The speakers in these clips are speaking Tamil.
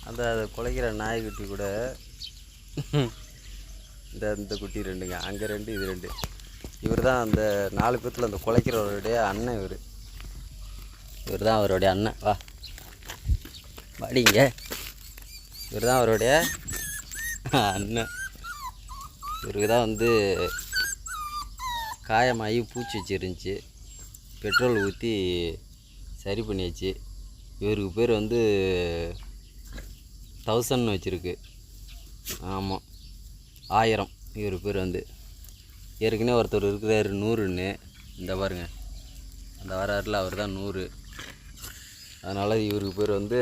அந்த குலைக்கிற நாய்க்குட்டி கூட இந்த குட்டி ரெண்டுங்க, அங்கே ரெண்டு, இது ரெண்டு. இவர் தான் அந்த 4 பேர்த்தில் அந்த குலைக்கிறவருடைய அண்ணன். இவர் தான் அவருடைய அண்ணன். வாடிங்க. இவர் தான் அவருடைய அண்ணன். இவருக்கு தான் வந்து காயமாகி பூச்சி வச்சிருந்துச்சி, பெட்ரோல் ஊற்றி சரி பண்ணியாச்சு. இவருக்கு பேர் வந்து 1000 வச்சுருக்கு. ஆமாம், 1000. இவர் பேர் வந்து ஏற்கனவே ஒருத்தர் இருக்கிறார் 100ன்னு. இந்த பாருங்க, அந்த வராருல அவர் தான் 100. அதனால் இவருக்கு பேர் வந்து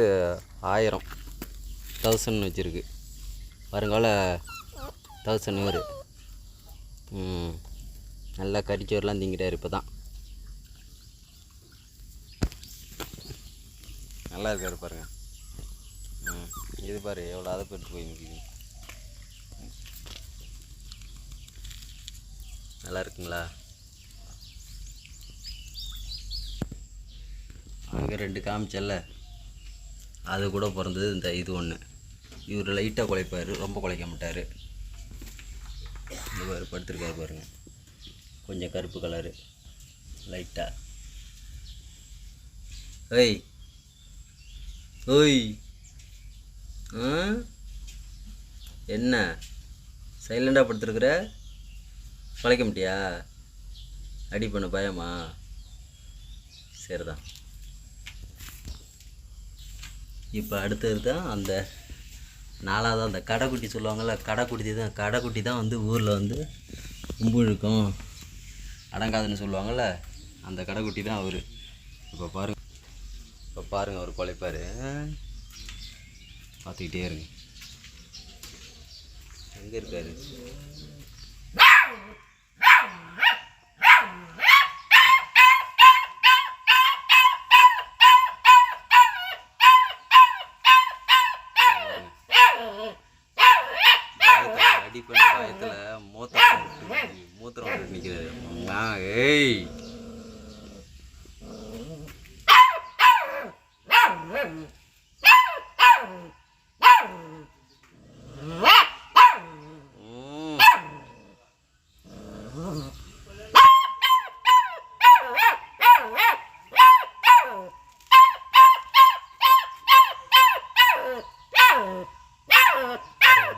1000 வச்சுருக்கு. வருங்கால 1000 இவர். நல்லா கறிச்சோறுலாம் திங்கிறார் இப்போ தான். நல்லா இருக்கார் பாருங்க. இது பாரு எவ்வளோ அதை பெற்று போய் நிற்கிது. நல்லா இருக்குங்களா? அங்கே 2 காமிச்சல்ல, அது கூட பிறந்தது இந்த இது ஒன்று. இவர் லைட்டாக குலைப்பார், ரொம்ப குலைக்க மாட்டார். இது பாரு படுத்துருக்காரு பாருங்க, கொஞ்சம் கருப்பு கலரு லைட்டாக. ஓய் ஓய், என்ன சைலண்டாக படுத்துருக்குற? குலைக்க மாட்டியா? அடி பண்ண பயமா? சரிதான். இப்போ அடுத்தது தான் அந்த 4வது அந்த கடைக்குட்டி சொல்லுவாங்கள்ல, கடைக்குட்டி தான் வந்து ஊரில் வந்து கும்பு இழுக்கும், அடங்காதுன்னு சொல்லுவாங்கள்ல, அந்த கடைக்குட்டி தான் அவர். இப்போ பாருங்கள் அவர் குலைப்பார். பார்த்துக்கிட்டே இருங்க. எங்கே இருக்காரு? அடி பண்ணி பயத்தில் மூத்திரம் நிற்கிறாரு. ஏய்,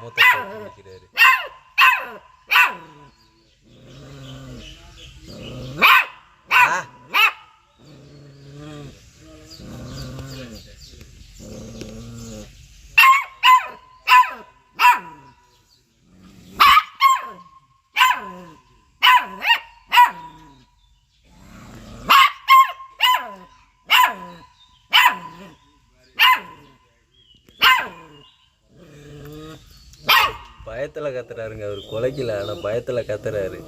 மூத்திரம் நிற்கிறாரு. பயத்தில் கத்துறாருங்க அவர், குலைக்கல, ஆனால் பயத்தில் கத்துறாரு.